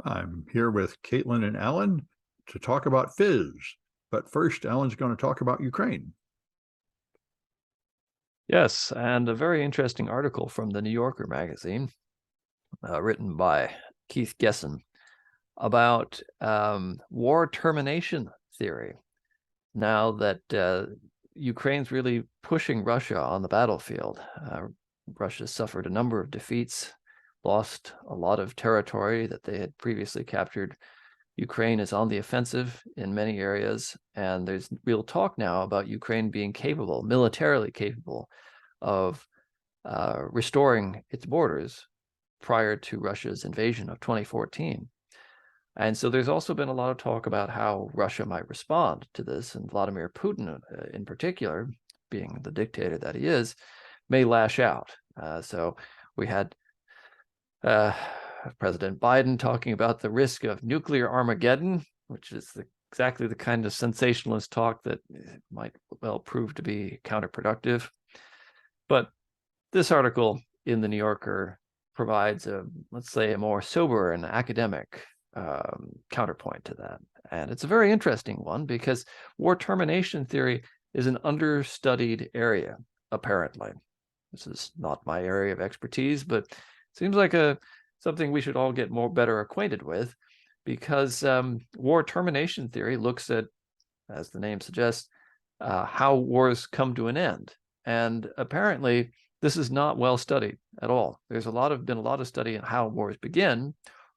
I'm here with Caitlin and Alan to talk about Fizz. But first, Alan's going to talk about Ukraine. Yes, and a very interesting article from the New Yorker magazine, written by Keith Gesson, about war termination theory. Now that Ukraine's really pushing Russia on the battlefield, Russia suffered a number of defeats, lost a lot of territory that they had previously captured. Ukraine is on the offensive in many areas, and there's real talk now about Ukraine being capable, militarily capable, of restoring its borders prior to Russia's invasion of 2014. And so there's also been a lot of talk about how Russia might respond to this, and Vladimir Putin in particular, being the dictator that he is, may lash out. So we had President Biden talking about the risk of nuclear Armageddon, which is exactly the kind of sensationalist talk that might well prove to be counterproductive. But this article in the New Yorker provides let's say, a more sober and academic counterpoint to that. And it's a very interesting one because war termination theory is an understudied area, apparently. This is not my area of expertise, but it seems like something we should all get better acquainted with, because war termination theory looks at, as the name suggests, how wars come to an end. And apparently, this is not well studied at all. There's been a lot of study on how wars begin,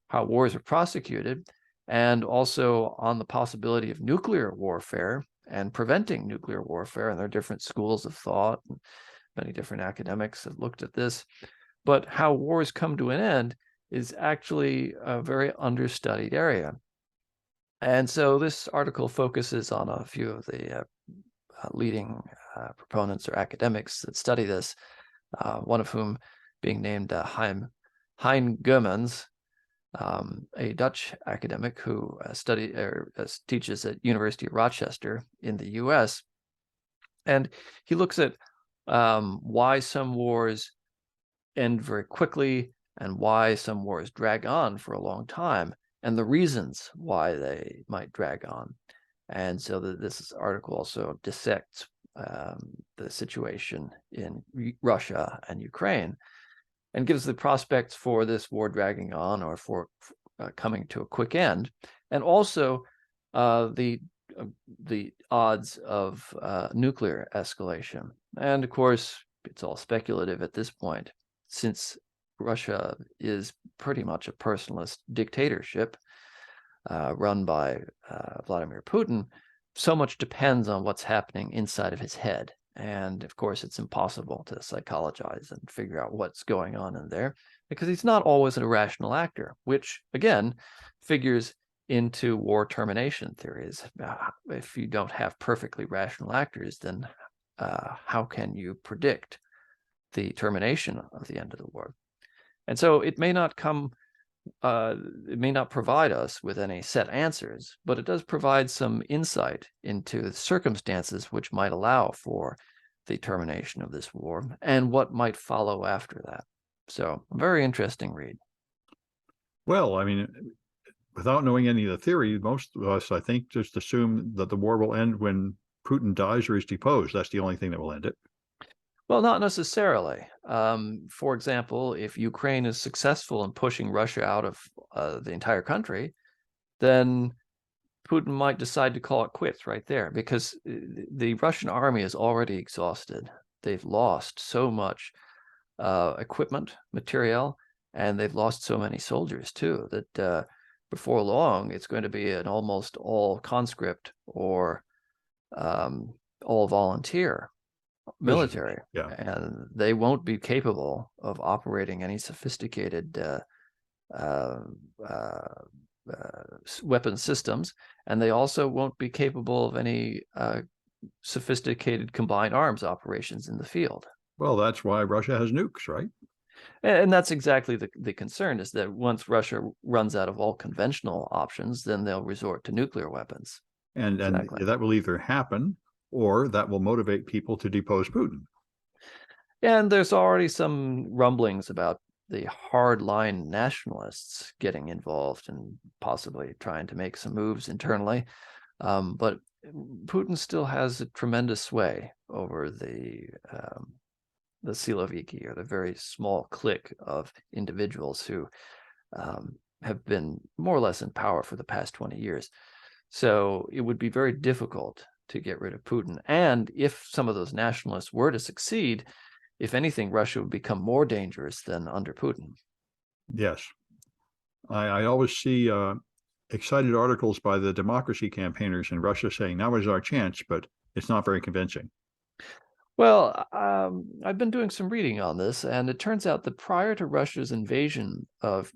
how wars are prosecuted, and also on the possibility of nuclear warfare and preventing nuclear warfare. And there are different schools of thought, and many different academics have looked at this. But how wars come to an end is actually a very understudied area. And so this article focuses on a few of the leading proponents or academics that study this, one of whom being named Hein Goemans, a Dutch academic who teaches at University of Rochester in the US. And he looks at why some wars end very quickly and why some wars drag on for a long time, and the reasons why they might drag on. And so this article also dissects the situation in Russia and Ukraine and gives the prospects for this war dragging on or for coming to a quick end, and also the odds of nuclear escalation. And of course, it's all speculative at this point, since Russia is pretty much a personalist dictatorship run by Vladimir Putin. So much depends on what's happening inside of his head. And of course, it's impossible to psychologize and figure out what's going on in there, because he's not always a rational actor, which again figures into war termination theories. If you don't have perfectly rational actors, then how can you predict the termination of the end of the war? And so it may not provide us with any set answers, but it does provide some insight into the circumstances which might allow for the termination of this war and what might follow after that. So, a very interesting read. Well, I mean, without knowing any of the theory, most of us, I think, just assume that the war will end when Putin dies or is deposed. That's the only thing that will end it. Well, not necessarily. For example, if Ukraine is successful in pushing Russia out of the entire country, then Putin might decide to call it quits right there, because the Russian army is already exhausted. They've lost so much equipment, material, and they've lost so many soldiers too, that before long, it's going to be an almost all conscript or all volunteer military, yeah. And they won't be capable of operating any sophisticated weapon systems, and they also won't be capable of any sophisticated combined arms operations in the field. Well, that's why Russia has nukes, right? And that's exactly the concern, is that once Russia runs out of all conventional options, then they'll resort to nuclear weapons. And that will either happen, or that will motivate people to depose Putin. And there's already some rumblings about the hardline nationalists getting involved and possibly trying to make some moves internally. But Putin still has a tremendous sway over the Siloviki, or the very small clique of individuals who have been more or less in power for the past 20 years. So it would be very difficult to get rid of Putin. And if some of those nationalists were to succeed, if anything, Russia would become more dangerous than under Putin. Yes. I always see excited articles by the democracy campaigners in Russia saying now is our chance, but it's not very convincing. Well, I've been doing some reading on this, and it turns out that prior to Russia's invasion of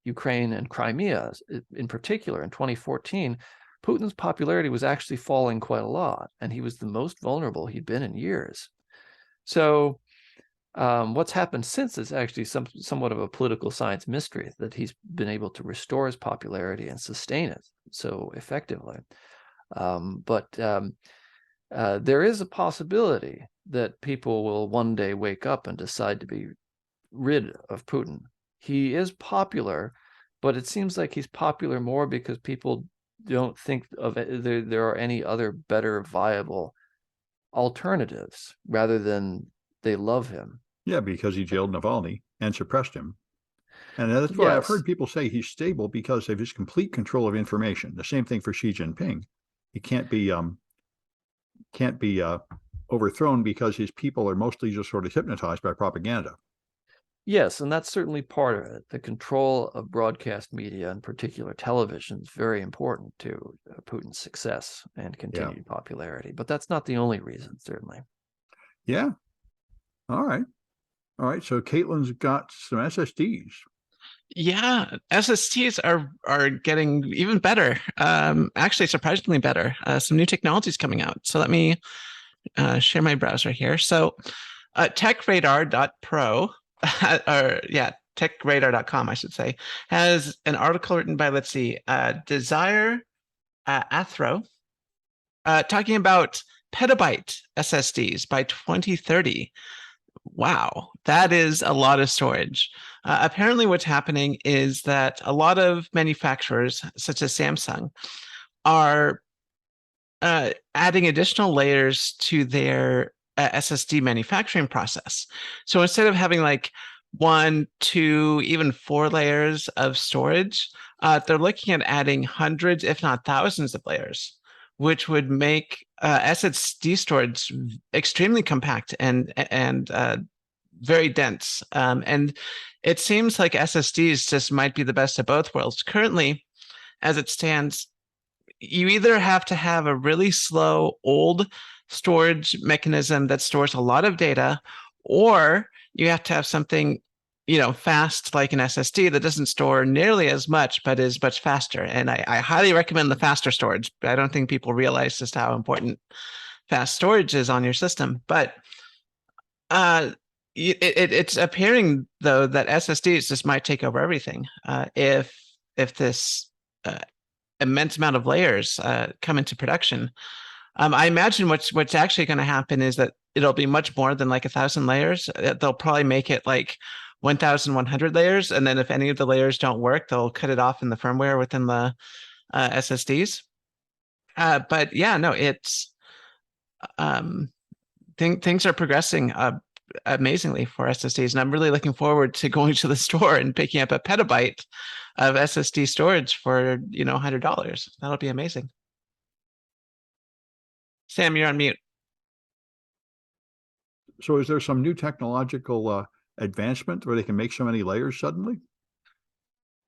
Ukraine and Crimea, in particular in 2014, Putin's popularity was actually falling quite a lot, and he was the most vulnerable he'd been in years. So what's happened since is actually somewhat of a political science mystery, that he's been able to restore his popularity and sustain it so effectively. But there is a possibility that people will one day wake up and decide to be rid of Putin. He is popular, but it seems like he's popular more because people don't think of it, there are any other better viable alternatives, rather than they love him. Yeah, because he jailed Navalny and suppressed him. And that's why I've heard people say he's stable because of his complete control of information. The same thing for Xi Jinping. He can't be overthrown because his people are mostly just sort of hypnotized by propaganda. Yes, and that's certainly part of it. The control of broadcast media, in particular television, is very important to Putin's success and continued popularity. But that's not the only reason, certainly. Yeah. All right. So Caitlin's got some SSDs. Yeah, SSDs are getting even better. Actually, surprisingly better. Some new technologies coming out. So let me share my browser here. So techradar.pro, techradar.com, I should say, has an article written by, let's see, Desire Athro, talking about petabyte SSDs by 2030. Wow, that is a lot of storage. Apparently what's happening is that a lot of manufacturers, such as Samsung, are adding additional layers to their SSD manufacturing process. So instead of having like 1, 2, even 4 layers of storage, they're looking at adding hundreds, if not thousands of layers, which would make SSD storage extremely compact and very dense. And it seems like SSDs just might be the best of both worlds. Currently, as it stands, you either have to have a really slow, old storage mechanism that stores a lot of data, or you have to have something fast like an SSD that doesn't store nearly as much, but is much faster. And I highly recommend the faster storage. I don't think people realize just how important fast storage is on your system. But it's appearing, though, that SSDs just might take over everything if this immense amount of layers come into production. I imagine what's actually going to happen is that it'll be much more than like 1,000 layers. They'll probably make it like 1,100 layers, and then if any of the layers don't work, they'll cut it off in the firmware within the SSDs. But yeah, no, it's things are progressing amazingly for SSDs, and I'm really looking forward to going to the store and picking up a petabyte of SSD storage for $100. That'll be amazing. Sam, you're on mute. So is there some new technological advancement where they can make so many layers suddenly?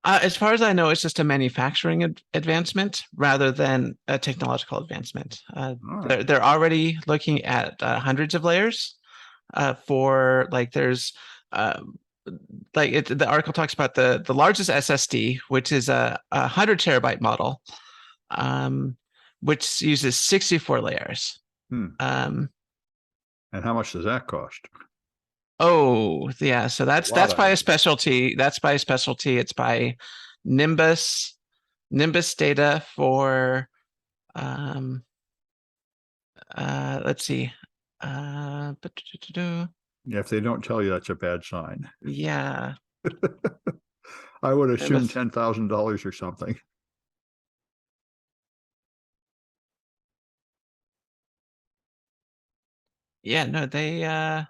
As far as I know, it's just a manufacturing advancement rather than a technological advancement. Right. They're already looking at hundreds of layers for there's the article talks about the largest SSD, which is a 100 terabyte model, which uses 64 layers. And how much does that cost? Oh, yeah. So that's by a specialty. That's by a specialty. It's by Nimbus Data for let's see. Yeah, if they don't tell you, that's a bad sign. Yeah. I would And assume this- $10,000 or something. yeah, no, they're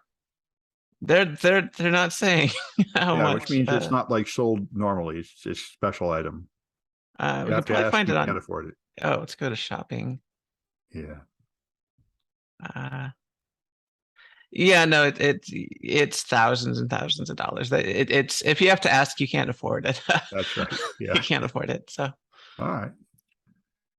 not saying how Yeah, which much. means it's not like sold normally. It's a special item. We You can have to probably ask, find you it can't on. afford it. Oh, let's go to shopping. Yeah. Uh, yeah, no, it's thousands and thousands of dollars. It's if you have to ask, you can't afford it. That's right. You Yeah. can't afford it. So All right.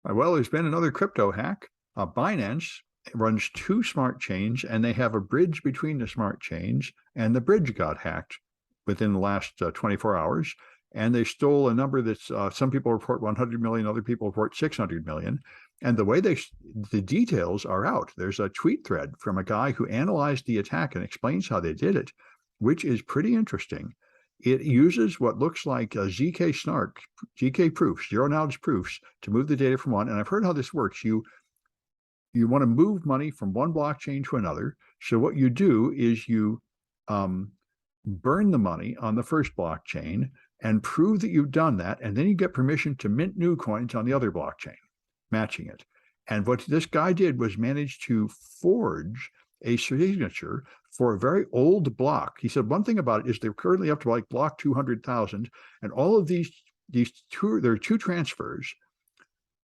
Well, there's been another crypto hack. Binance runs 2 smart chains, and they have a bridge between the smart chains, and the bridge got hacked within the last 24 hours. And they stole a number that's some people report 100 million, other people report 600 million. And the way the details are out. There's a tweet thread from a guy who analyzed the attack and explains how they did it, which is pretty interesting. It uses what looks like a ZK proofs, zero knowledge proofs, to move the data from one. And I've heard how this works. You want to move money from one blockchain to another. So what you do is you burn the money on the first blockchain and prove that you've done that, and then you get permission to mint new coins on the other blockchain, matching it. And what this guy did was manage to forge a signature for a very old block. He said one thing about it is they're currently up to like block 200,000, and all of there are 2 transfers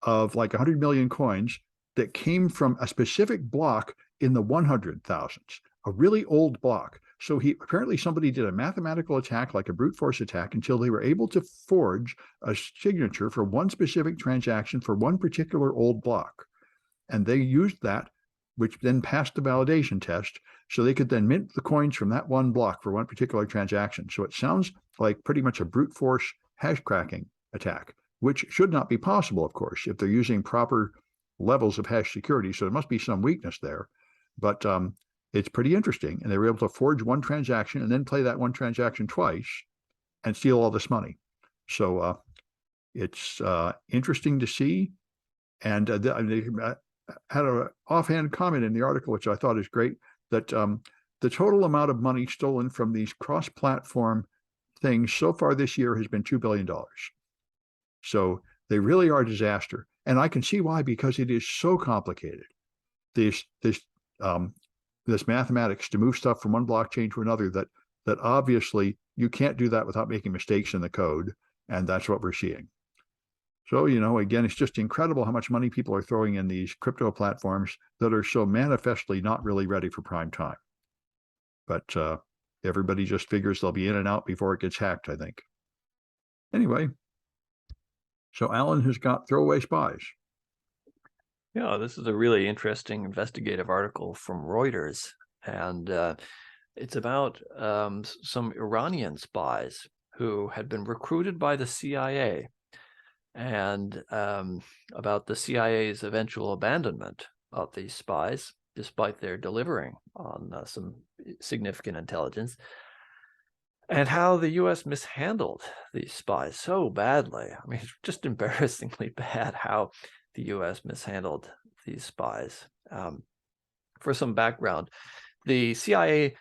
of like 100 million coins that came from a specific block in the 100,000s, a really old block. So apparently somebody did a mathematical attack, like a brute force attack, until they were able to forge a signature for one specific transaction for one particular old block. And they used that, which then passed the validation test, so they could then mint the coins from that one block for one particular transaction. So it sounds like pretty much a brute force hash cracking attack, which should not be possible, of course, if they're using proper levels of hash security. So there must be some weakness there. But it's pretty interesting. And they were able to forge one transaction and then play that one transaction twice and steal all this money. So it's interesting to see. And they had an offhand comment in the article, which I thought is great, that the total amount of money stolen from these cross-platform things so far this year has been $2 billion. So they really are a disaster. And I can see why, because it is so complicated. This mathematics to move stuff from one blockchain to another, that obviously you can't do that without making mistakes in the code. And that's what we're seeing. So, again, it's just incredible how much money people are throwing in these crypto platforms that are so manifestly not really ready for prime time. But everybody just figures they'll be in and out before it gets hacked, I think. Anyway, so Alan has got throwaway spies. Yeah, this is a really interesting investigative article from Reuters, and it's about some Iranian spies who had been recruited by the CIA, and about the CIA's eventual abandonment of these spies, despite their delivering on some significant intelligence, and how the U.S. mishandled these spies so badly. I mean, it's just embarrassingly bad how the U.S. mishandled these spies. For some background, the CIA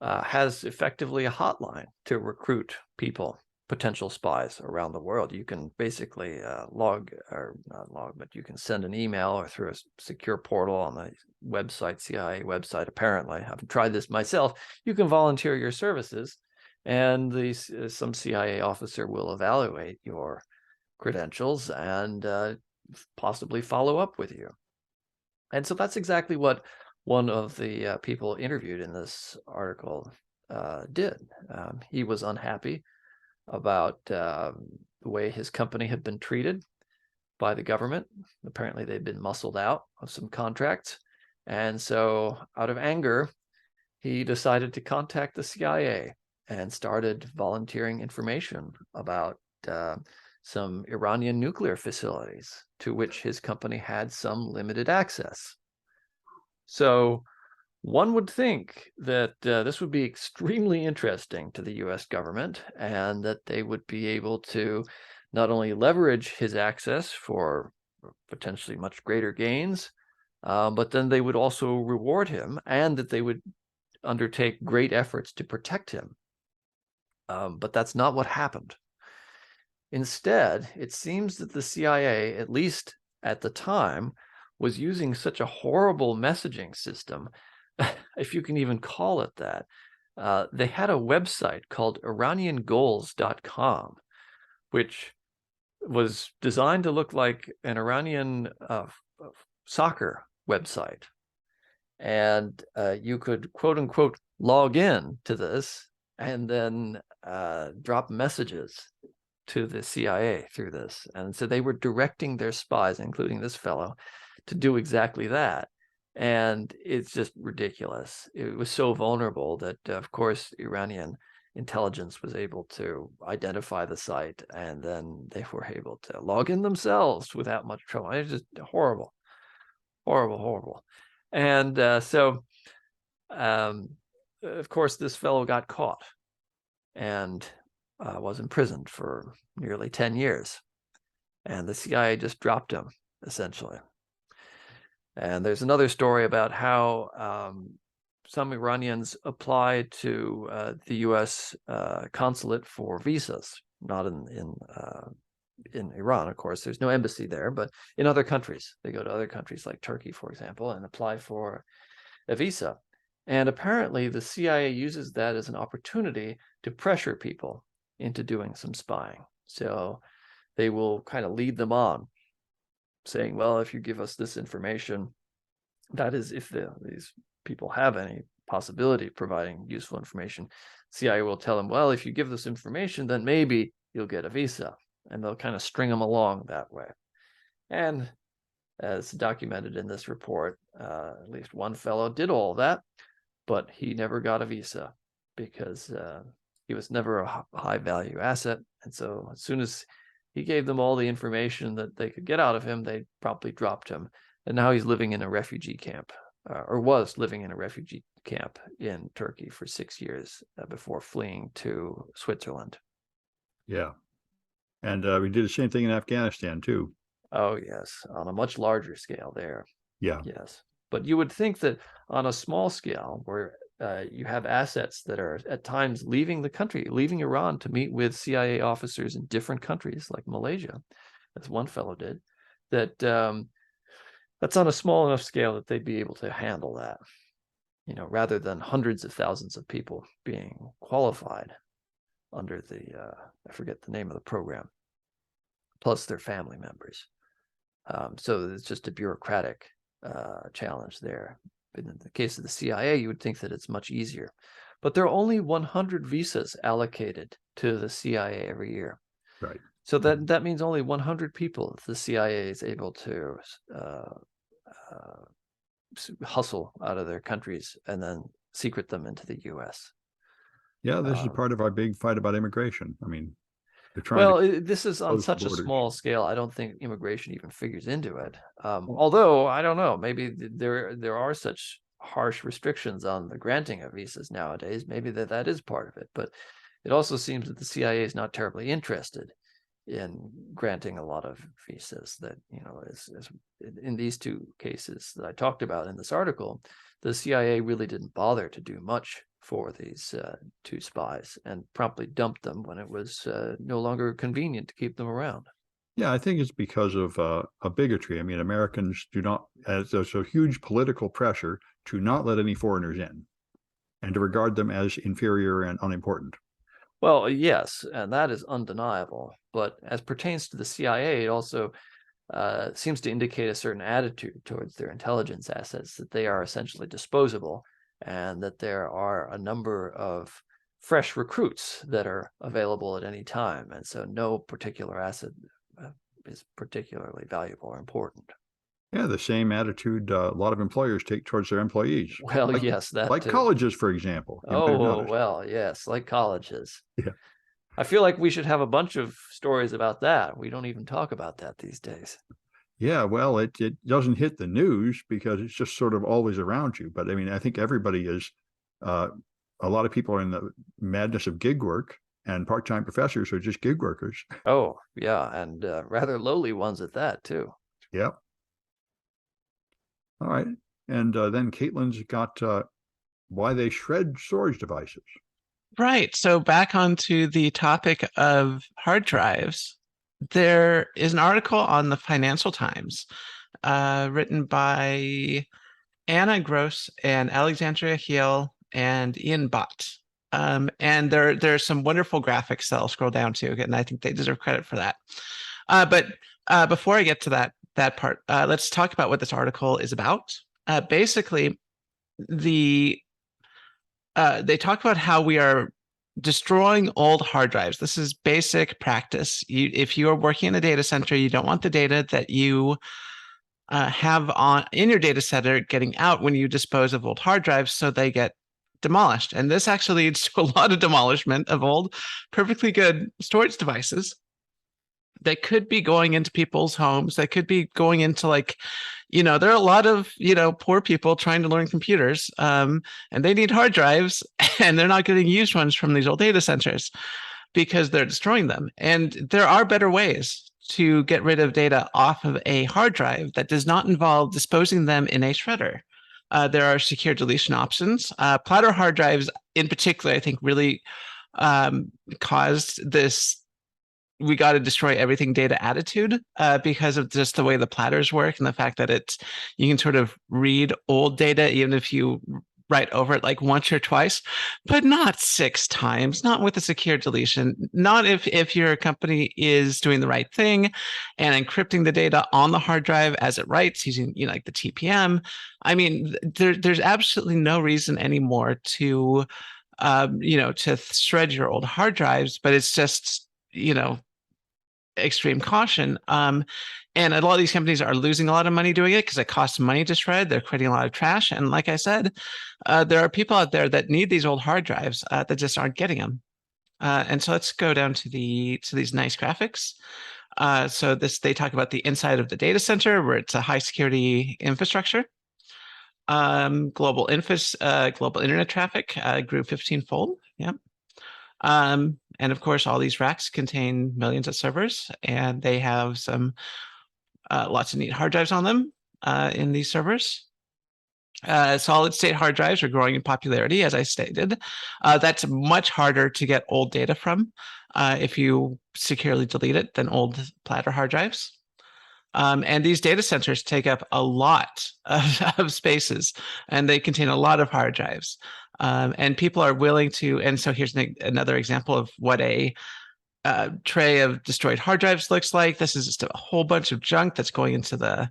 has effectively a hotline to recruit people, potential spies around the world. You can basically but you can send an email or through a secure portal on the website, CIA website, apparently. I haven't tried this myself. You can volunteer your services, and some CIA officer will evaluate your credentials and possibly follow up with you. And so that's exactly what one of the people interviewed in this article did. He was unhappy about the way his company had been treated by the government. Apparently they'd been muscled out of some contracts. And so out of anger, he decided to contact the CIA and started volunteering information about some Iranian nuclear facilities to which his company had some limited access. So one would think that this would be extremely interesting to the U.S. government, and that they would be able to not only leverage his access for potentially much greater gains, but then they would also reward him, and that they would undertake great efforts to protect him. But that's not what happened. Instead, it seems that the CIA, at least at the time, was using such a horrible messaging system, if you can even call it that. They had a website called IranianGoals.com, which was designed to look like an Iranian soccer website. And you could, quote unquote, log in to this and then drop messages to the CIA through this. And so they were directing their spies, including this fellow, to do exactly that. And it's just ridiculous. It was so vulnerable that, of course, Iranian intelligence was able to identify the site, and then they were able to log in themselves without much trouble. It's just horrible, horrible, horrible. And so, of course, this fellow got caught and was imprisoned for nearly 10 years. And the CIA just dropped him, essentially. And there's another story about how some Iranians applied to the U.S. Consulate for visas, not in Iran, of course. There's no embassy there, but in other countries. They go to other countries like Turkey, for example, and apply for a visa. And apparently the CIA uses that as an opportunity to pressure people into doing some spying. So they will kind of lead them on, saying, well, if you give us this information, that is, if these people have any possibility of providing useful information, CIA will tell them, well, if you give this information, then maybe you'll get a visa. And they'll kind of string them along that way. And as documented in this report, at least one fellow did all that, but he never got a visa because he was never a high value asset. And so as soon as he gave them all the information that they could get out of him, they promptly dropped him. And now he's living in a refugee camp, or was living in a refugee camp in Turkey for 6 years before fleeing to Switzerland. Yeah. And we did the same thing in Afghanistan, too. Oh, yes, on a much larger scale there. Yeah. Yes. But you would think that on a small scale, where you have assets that are at times leaving the country, leaving Iran to meet with CIA officers in different countries, like Malaysia, as one fellow did, that that's on a small enough scale that they'd be able to handle that, rather than hundreds of thousands of people being qualified under the, I forget the name of the program, plus their family members. So it's just a bureaucratic challenge there. But in the case of the CIA, you would think that it's much easier. But there are only 100 visas allocated to the CIA every year. Right. So that means only 100 people the CIA is able to hustle out of their countries and then secret them into the U.S. Yeah, this is part of our big fight about immigration. I mean, they're trying this is on close such a borders. small scale. I don't think immigration even figures into it. Although I don't know, maybe there are such harsh restrictions on the granting of visas nowadays. Maybe that is part of it. But it also seems that the CIA is not terribly interested in granting a lot of visas. That as in these two cases that I talked about in this article, the CIA really didn't bother to do much for these two spies and promptly dumped them when it was no longer convenient to keep them around. Yeah, I think it's because of a bigotry. I mean, Americans do not, as there's a huge political pressure to not let any foreigners in and to regard them as inferior and unimportant. Well, yes, and that is undeniable. But as pertains to the CIA, it also seems to indicate a certain attitude towards their intelligence assets, that they are essentially disposable, and that there are a number of fresh recruits that are available at any time. And so no particular asset is particularly valuable or important. Yeah, the same attitude a lot of employers take towards their employees. Well, yes, that like too. Colleges, for example. Well, yes, like colleges. Yeah. I feel like we should have a bunch of stories about that. We don't even talk about that these days. Yeah, well, it doesn't hit the news because it's just sort of always around you. But I mean, I think everybody is, a lot of people are in the madness of gig work, and part-time professors are just gig workers. Oh, yeah, and rather lowly ones at that, too. Yep. All right. And then Caitlin's got why they shred storage devices. Right. So back onto the topic of hard drives, there is an article on the Financial Times written by Anna Gross and Alexandria Heel and Ian Bott. And there's some wonderful graphics that I'll scroll down to, and I think they deserve credit for that. But before I get to that part, let's talk about what this article is about. Basically, they talk about how we are destroying old hard drives. This is basic practice. If you are working in a data center, you don't want the data that you have in your data center getting out when you dispose of old hard drives, so they get demolished. And this actually leads to a lot of demolishment of old, perfectly good storage devices that could be going into people's homes, that could be going into there are a lot of, poor people trying to learn computers, and they need hard drives, and they're not getting used ones from these old data centers because they're destroying them. And there are better ways to get rid of data off of a hard drive that does not involve disposing them in a shredder. There are secure deletion options. Platter hard drives in particular, I think, really caused this "we got to destroy everything" data attitude because of just the way the platters work and the fact that you can sort of read old data even if you write over it like once or twice, but not 6 times, not with a secure deletion, not if your company is doing the right thing and encrypting the data on the hard drive as it writes using like the TPM. I mean, there's absolutely no reason anymore to to shred your old hard drives, but it's just extreme caution. And a lot of these companies are losing a lot of money doing it because it costs money to shred. They're creating a lot of trash. And like I said, there are people out there that need these old hard drives that just aren't getting them. And so let's go down to these nice graphics. So they talk about the inside of the data center where it's a high security infrastructure. Global internet traffic grew 15-fold. Yeah. And of course, all these racks contain millions of servers, and they have some lots of neat hard drives on them in these servers. Solid state hard drives are growing in popularity, as I stated. That's much harder to get old data from if you securely delete it than old platter hard drives. And these data centers take up a lot of spaces, and they contain a lot of hard drives. And people are willing to, and so here's another example of what a tray of destroyed hard drives looks like. This is just a whole bunch of junk that's going into the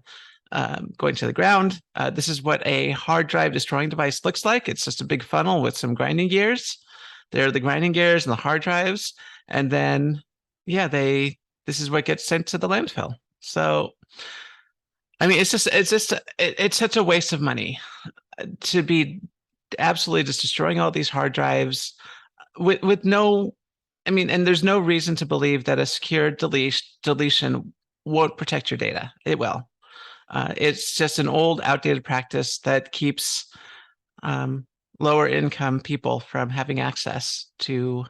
ground. This is what a hard drive destroying device looks like. It's just a big funnel with some grinding gears. There are the grinding gears and the hard drives, and then this is what gets sent to the landfill. So, I mean, it's such a waste of money to be absolutely just destroying all these hard drives with no, and there's no reason to believe that a secure deletion won't protect your data. It will. It's just an old, outdated practice that keeps lower income people from having access to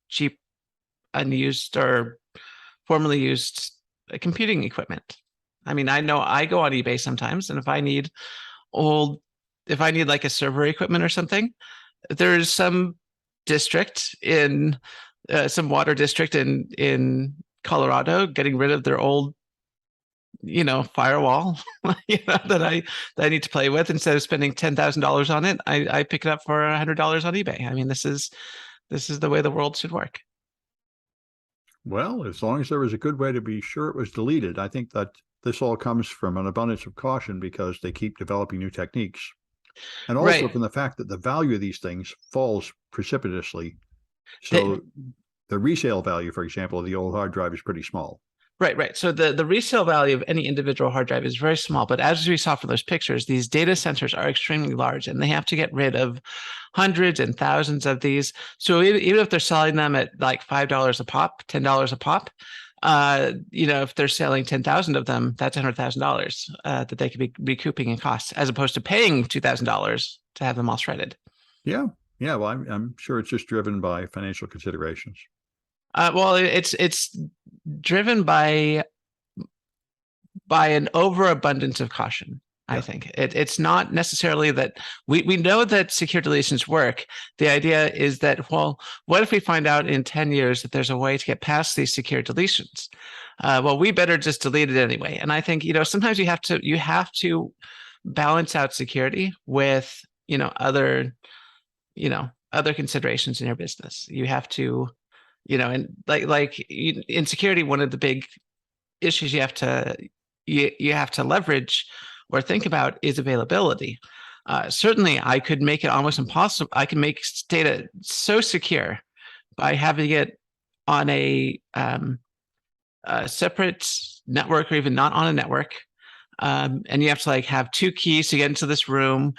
cheap, unused, or formerly used computing equipment. I mean, I know I go on eBay sometimes, and if I need like a server equipment or something, there's some district in some water district in Colorado getting rid of their old firewall that I need to play with. Instead of spending $10,000 on it, I pick it up for $100 on eBay. I mean, this is the way the world should work. Well, as long as there was a good way to be sure it was deleted, I think that this all comes from an abundance of caution because they keep developing new techniques. And also from the fact that the value of these things falls precipitously. So the resale value, for example, of the old hard drive is pretty small. Right. So the resale value of any individual hard drive is very small. But as we saw from those pictures, these data centers are extremely large, and they have to get rid of hundreds and thousands of these. So even if they're selling them at like $5 a pop, $10 a pop, if they're selling 10,000 of them, that's $100,000 that they could be recouping in costs, as opposed to paying $2,000 to have them all shredded. Yeah. Well, I'm sure it's just driven by financial considerations. Well, it's driven by an overabundance of caution. I think it's not necessarily that we know that secure deletions work. The idea is that, well, what if we find out in 10 years that there's a way to get past these secure deletions? Well, we better just delete it anyway. And I think, sometimes you have to balance out security with, other considerations in your business. You have to, and like in security, one of the big issues you have to leverage or think about is availability. Certainly, I could make it almost impossible. I can make data so secure by having it on a separate network or even not on a network. And you have to have 2 keys to get into this room,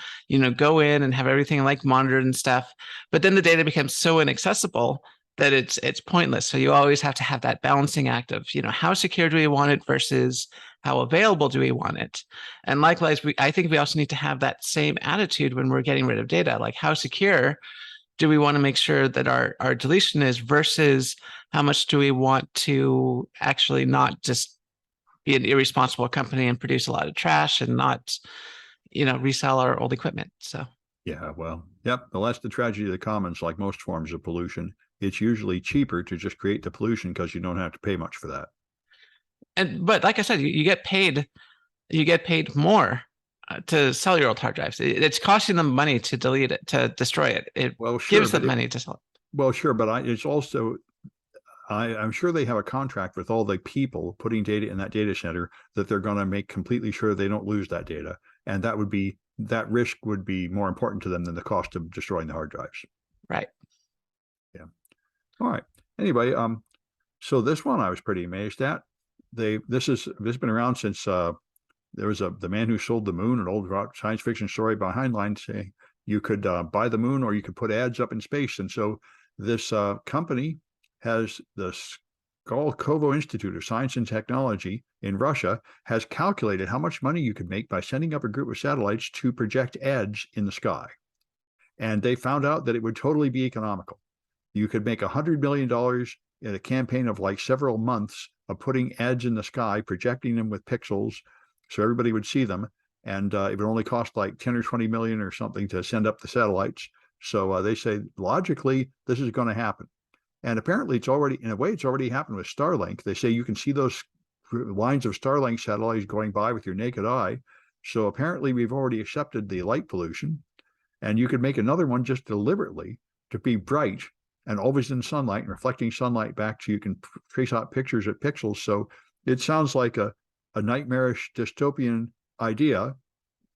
go in and have everything monitored and stuff. But then the data becomes so inaccessible that it's pointless. So you always have to have that balancing act of, how secure do we want it versus how available do we want it? And likewise, I think we also need to have that same attitude when we're getting rid of data. Like, how secure do we want to make sure that our deletion is versus how much do we want to actually not just be an irresponsible company and produce a lot of trash and not, resell our old equipment. So. Yeah, well, yep. Well, that's the tragedy of the commons. Like most forms of pollution, it's usually cheaper to just create the pollution because you don't have to pay much for that. But like I said, you get paid more to sell your old hard drives. It's costing them money to delete it, to destroy it. It gives them money to sell it. Well, sure, but it's also, I'm sure they have a contract with all the people putting data in that data center that they're going to make completely sure they don't lose that data, and that risk would be more important to them than the cost of destroying the hard drives. Right. Yeah. All right. Anyway, so this one I was pretty amazed at. This has been around since there was The Man Who Sold the Moon, an old science fiction story by Heinlein, saying you could buy the moon or you could put ads up in space. And so this company has the Skolkovo Institute of Science and Technology in Russia has calculated how much money you could make by sending up a group of satellites to project ads in the sky. And they found out that it would totally be economical. You could make $100 million in a campaign of several months of putting ads in the sky, projecting them with pixels so everybody would see them. And it would only cost 10 or 20 million or something to send up the satellites. So they say, logically, this is going to happen. And apparently it's already happened with Starlink. They say you can see those lines of Starlink satellites going by with your naked eye. So apparently we've already accepted the light pollution. And you could make another one just deliberately to be bright and always in sunlight and reflecting sunlight back so you can trace out pictures at pixels. So it sounds like a nightmarish dystopian idea,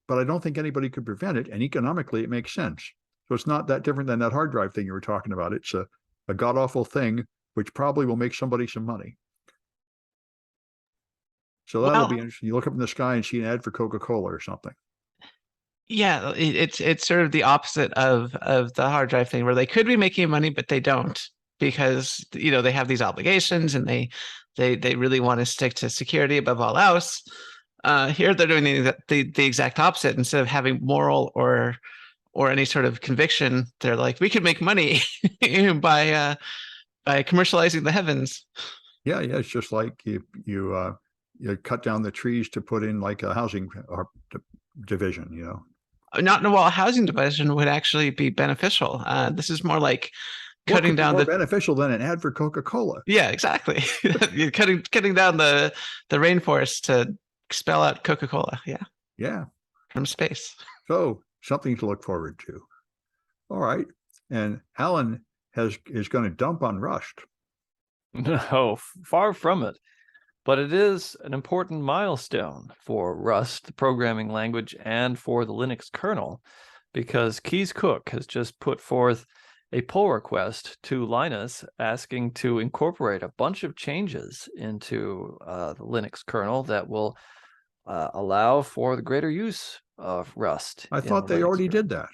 but I don't think anybody could prevent it. And economically, it makes sense. So it's not that different than that hard drive thing you were talking about. It's a god-awful thing, which probably will make somebody some money. So that'll be interesting. You look up in the sky and see an ad for Coca-Cola or something. Yeah, it's sort of the opposite of the hard drive thing, where they could be making money, but they don't, because they have these obligations and they really want to stick to security above all else. Here they're doing the exact opposite. Instead of having moral or any sort of conviction, they're like, we could make money by commercializing the heavens. Yeah, it's just like you cut down the trees to put in a housing division, Not in a housing division would actually be beneficial. This is more like cutting down more beneficial than an ad for Coca-Cola. Yeah, exactly. You're cutting down the rainforest to spell out Coca-Cola. Yeah. From space. So something to look forward to. All right. And Alan is going to dump on Rust. No, far from it. But it is an important milestone for Rust, the programming language, and for the Linux kernel, because Keys Cook has just put forth a pull request to Linus asking to incorporate a bunch of changes into the Linux kernel that will allow for the greater use of Rust. I thought they already did that.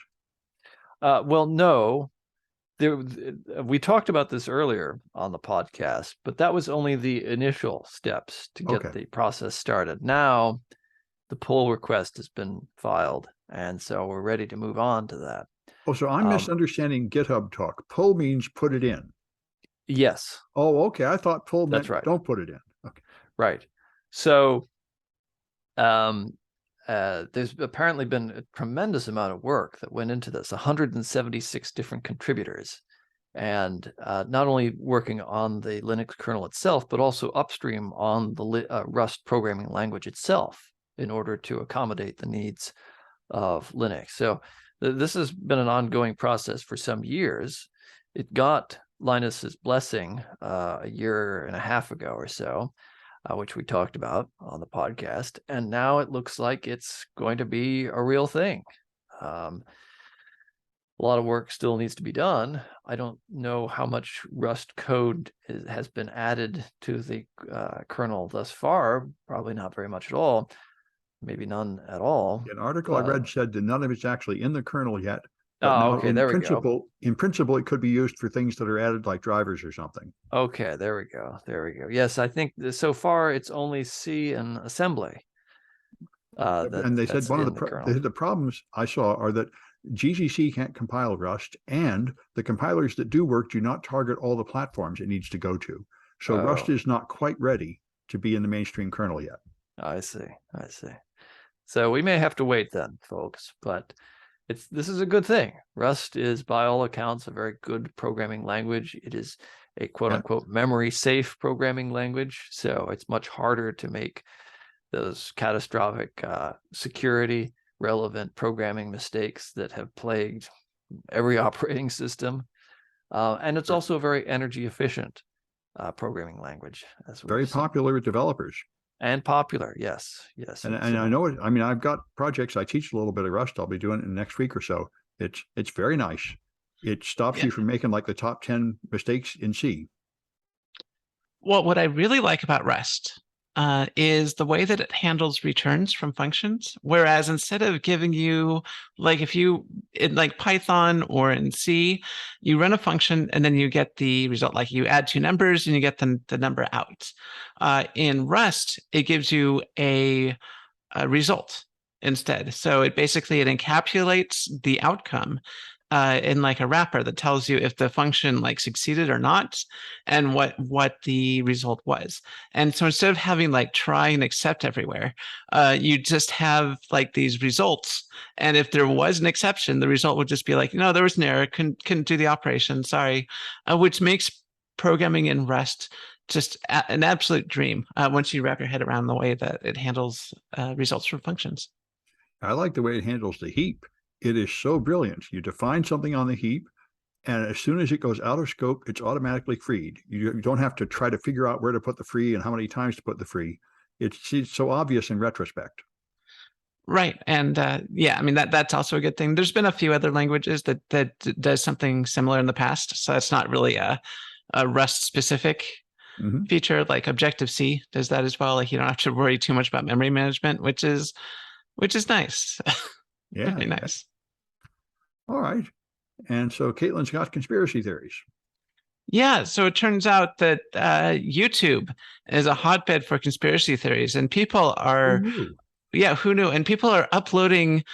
Well, no. We talked about this earlier on the podcast, but that was only the initial steps to get the process started. Now, the pull request has been filed, and so we're ready to move on to that. Oh, so I'm misunderstanding GitHub talk. Pull means put it in. Yes. Oh, okay. I thought pull meant right. Don't put it in. Okay. Right. So there's apparently been a tremendous amount of work that went into this, 176 different contributors, and not only working on the Linux kernel itself, but also upstream on the Rust programming language itself in order to accommodate the needs of Linux. So this has been an ongoing process for some years. It got Linus's blessing a year and a half ago or so, which we talked about on the podcast. And now it looks like it's going to be a real thing. A lot of work still needs to be done. I don't know how much Rust code has been added to the kernel thus far. Probably not very much at all. Maybe none at all. An article I read said that none of it's actually in the kernel yet. Oh, okay, there we go. In principle, it could be used for things that are added like drivers or something. Okay, there we go. There we go. Yes, I think so far it's only C and assembly. And they said one of the problems I saw are that GCC can't compile Rust, and the compilers that do work do not target all the platforms it needs to go to. So Rust is not quite ready to be in the mainstream kernel yet. I see. So we may have to wait then, folks, but this is a good thing. Rust is, by all accounts, a very good programming language. It is a quote-unquote memory-safe programming language, so it's much harder to make those catastrophic security-relevant programming mistakes that have plagued every operating system. And it's also a very energy-efficient programming language. Very popular with developers. And popular, yes. And I know it. I mean, I've got projects. I teach a little bit of Rust. I'll be doing it in the next week or so. It's very nice. It stops you from making like the top 10 mistakes in C. Well, what I really like about Rust is the way that it handles returns from functions. Whereas instead of giving you, like if you, in like Python or in C, you run a function and then you get the result, like you add two numbers and you get the number out. In Rust, it gives you a result instead. So it encapsulates the outcome in like a wrapper that tells you if the function like succeeded or not, and what the result was. And so instead of having like try and accept everywhere, you just have like these results. And if there was an exception, the result would just be like, no, there was an error, couldn't do the operation, sorry, which makes programming in Rust just an absolute dream once you wrap your head around the way that it handles results from functions. I like the way it handles the heap. It is so brilliant. You define something on the heap, and as soon as it goes out of scope, it's automatically freed. You don't have to try to figure out where to put the free and how many times to put the free. It's so obvious in retrospect. Right. And yeah, I mean, that's also a good thing. There's been a few other languages that does something similar in the past. So it's not really a Rust specific feature. Like Objective-C does that as well. Like you don't have to worry too much about memory management, which is nice. Yeah. Very nice. All right. And so Caitlin's got conspiracy theories. Yeah. So it turns out that YouTube is a hotbed for conspiracy theories, and people are, who knew? And people are uploading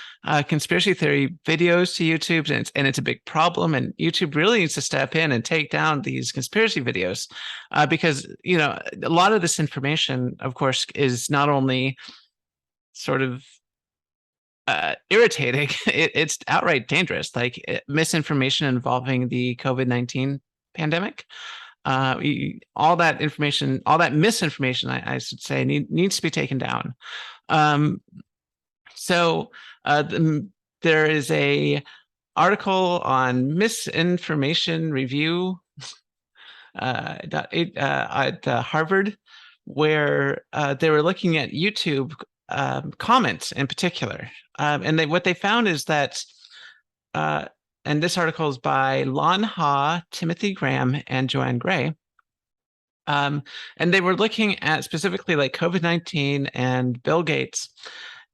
conspiracy theory videos to YouTube, and it's a big problem. And YouTube really needs to step in and take down these conspiracy videos because, a lot of this information, of course, is not only sort of irritating, it's outright dangerous, like misinformation involving the COVID-19 pandemic. All that misinformation, I should say, needs to be taken down. So there is a article on misinformation review at Harvard, where they were looking at YouTube comments in particular. And what they found is that, and this article is by Lon Ha, Timothy Graham, and Joanne Gray. And they were looking at specifically like COVID-19 and Bill Gates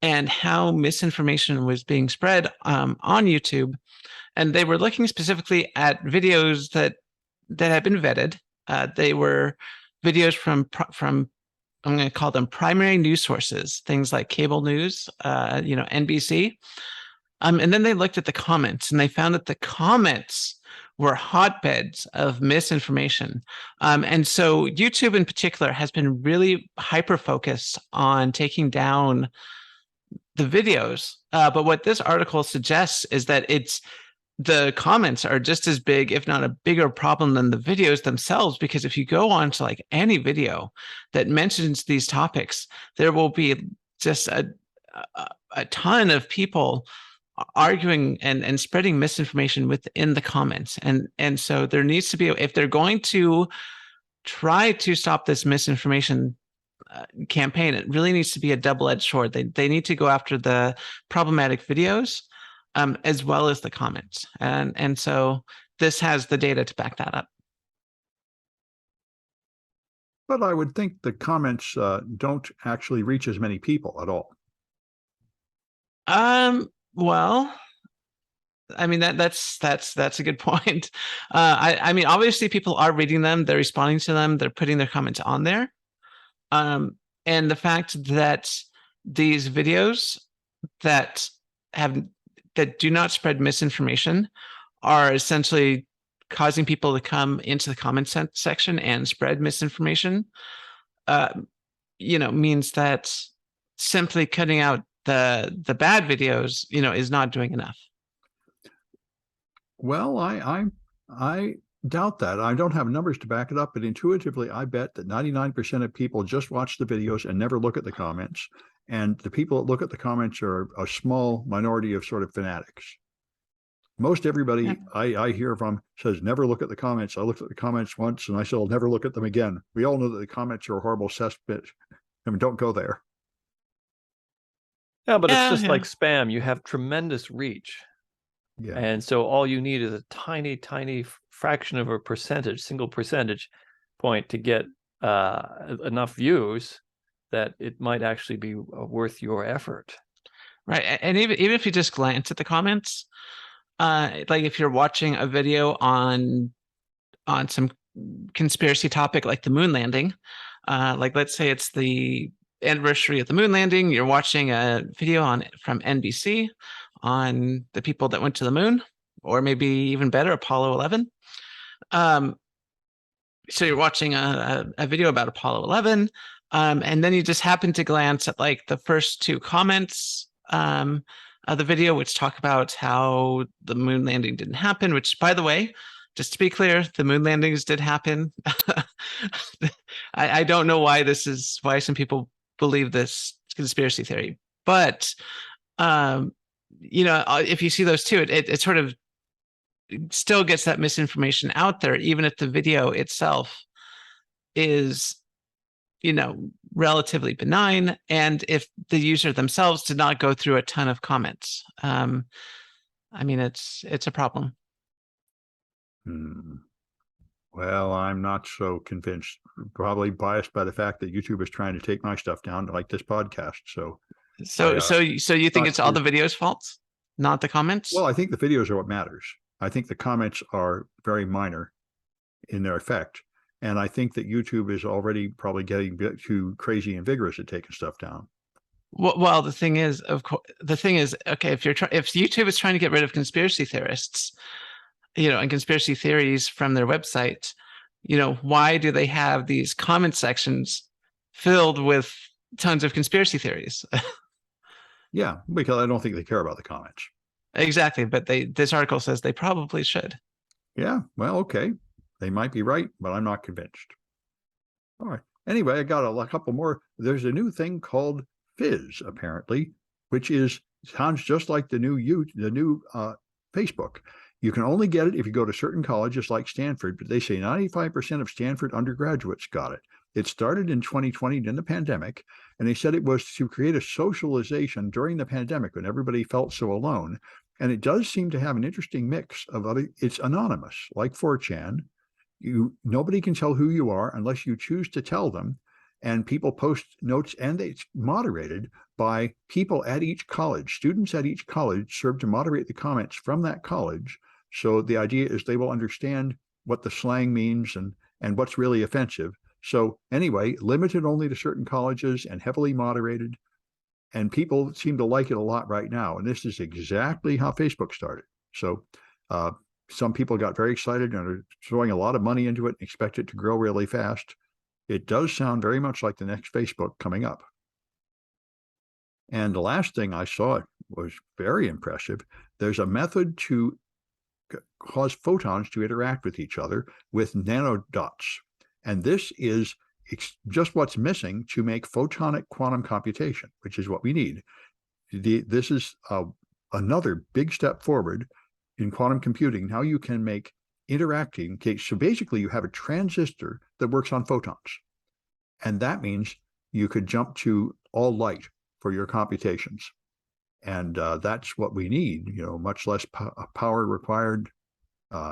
and how misinformation was being spread on YouTube. And they were looking specifically at videos that had been vetted. They were videos from I'm going to call them primary news sources, things like cable news, NBC. And then they looked at the comments, and they found that the comments were hotbeds of misinformation. And so YouTube in particular has been really hyper-focused on taking down the videos. But what this article suggests is that the comments are just as big, if not a bigger problem than the videos themselves, because if you go on to like any video that mentions these topics, there will be just a ton of people arguing and spreading misinformation within the comments. And so there needs to be, if they're going to try to stop this misinformation campaign, it really needs to be a double-edged sword. They need to go after the problematic videos as well as the comments. And so this has the data to back that up. But I would think the comments don't actually reach as many people at all. Well, I mean, that's a good point. I mean, obviously people are reading them, they're responding to them, they're putting their comments on there. And the fact that these videos that do not spread misinformation are essentially causing people to come into the comment section and spread misinformation, means that simply cutting out the bad videos, is not doing enough. Well, I doubt that. I don't have numbers to back it up, but intuitively, I bet that 99% of people just watch the videos and never look at the comments. And the people that look at the comments are a small minority of sort of fanatics. Most everybody I hear from says, never look at the comments. I looked at the comments once and I said, I'll never look at them again. We all know that the comments are a horrible cesspit. I mean, don't go there. Yeah, but it's just like spam. You have tremendous reach. Yeah. And so all you need is a tiny, tiny fraction of a percentage, single percentage point to get enough views that it might actually be worth your effort. Right. And even if you just glance at the comments, like if you're watching a video on some conspiracy topic like the moon landing, like let's say it's the anniversary of the moon landing, you're watching a video from NBC on the people that went to the moon, or maybe even better, Apollo 11. So you're watching a video about Apollo 11, and then you just happen to glance at like the first two comments of the video, which talk about how the moon landing didn't happen, which, by the way, just to be clear, the moon landings did happen. I don't know why some people believe this conspiracy theory, but if you see those two, it sort of still gets that misinformation out there, even if the video itself is, relatively benign, and if the user themselves did not go through a ton of comments. I mean, it's a problem. Well, I'm not so convinced. Probably biased by the fact that YouTube is trying to take my stuff down, like this podcast. So you think it's all the video's fault, not the comments? Well, I think the videos are what matters. I think the comments are very minor in their effect. And I think that YouTube is already probably getting too crazy and vigorous at taking stuff down. Well, the thing is, okay, if YouTube is trying to get rid of conspiracy theorists, and conspiracy theories from their website, why do they have these comment sections filled with tons of conspiracy theories? Yeah, because I don't think they care about the comments. Exactly, but this article says they probably should. Yeah, well, okay. They might be right, but I'm not convinced. All right. Anyway, I got a couple more. There's a new thing called Fizz, apparently, which sounds just like the new Facebook. You can only get it if you go to certain colleges like Stanford, but they say 95% of Stanford undergraduates got it. It started in 2020 in the pandemic, and they said it was to create a socialization during the pandemic when everybody felt so alone. And it does seem to have an interesting mix of it's anonymous, like 4chan. Nobody can tell who you are unless you choose to tell them. And people post notes, and it's moderated by people at each college. Students at each college serve to moderate the comments from that college. So the idea is they will understand what the slang means and what's really offensive. So anyway, limited only to certain colleges and heavily moderated. And people seem to like it a lot right now. And this is exactly how Facebook started. So some people got very excited and are throwing a lot of money into it and expect it to grow really fast. It does sound very much like the next Facebook coming up. And the last thing I saw was very impressive. There's a method to cause photons to interact with each other with nanodots. And this is just what's missing to make photonic quantum computation, which is what we need. This is another big step forward in quantum computing. Now you can make interacting. Okay, so basically you have a transistor that works on photons. And that means you could jump to all light for your computations. And that's what we need, much less power required.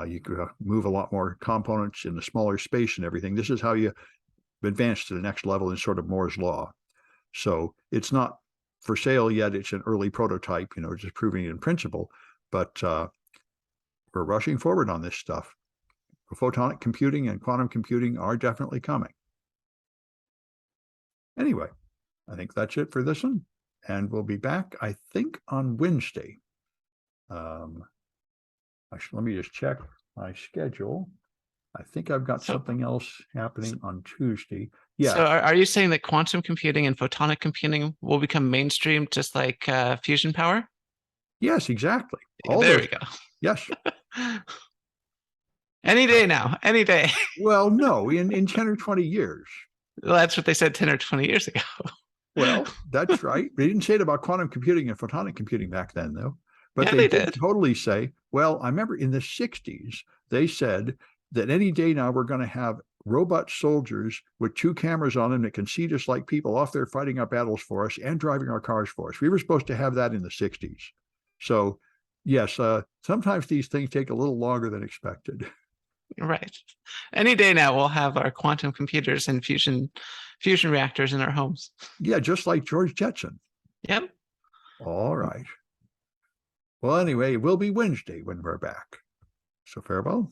You could move a lot more components in a smaller space and everything. This is how you advance to the next level in sort of Moore's law. So it's not for sale yet. It's an early prototype, just proving it in principle. But we're rushing forward on this stuff. Photonic computing and quantum computing are definitely coming. Anyway, I think that's it for this one. And we'll be back, I think, on Wednesday. Actually, let me just check my schedule. I think I've got something else happening on Tuesday. Yeah. So are you saying that quantum computing and photonic computing will become mainstream just like fusion power? Yes, exactly. There we go. Yes. Any day now, any day. Well, no, in 10 or 20 years. Well, that's what they said 10 or 20 years ago. Well, that's right. They didn't say it about quantum computing and photonic computing back then, though. But Yeah, they they did. totally say, well, I remember in the 60s, they said that any day now we're going to have robot soldiers with 2 cameras on them that can see just like people off there fighting our battles for us and driving our cars for us. We were supposed to have that in the 60s. So, yes, sometimes these things take a little longer than expected. Right. Any day now, we'll have our quantum computers and fusion reactors in our homes. Yeah, just like George Jetson. Yep. All right. Well, anyway, it will be Wednesday when we're back. So farewell.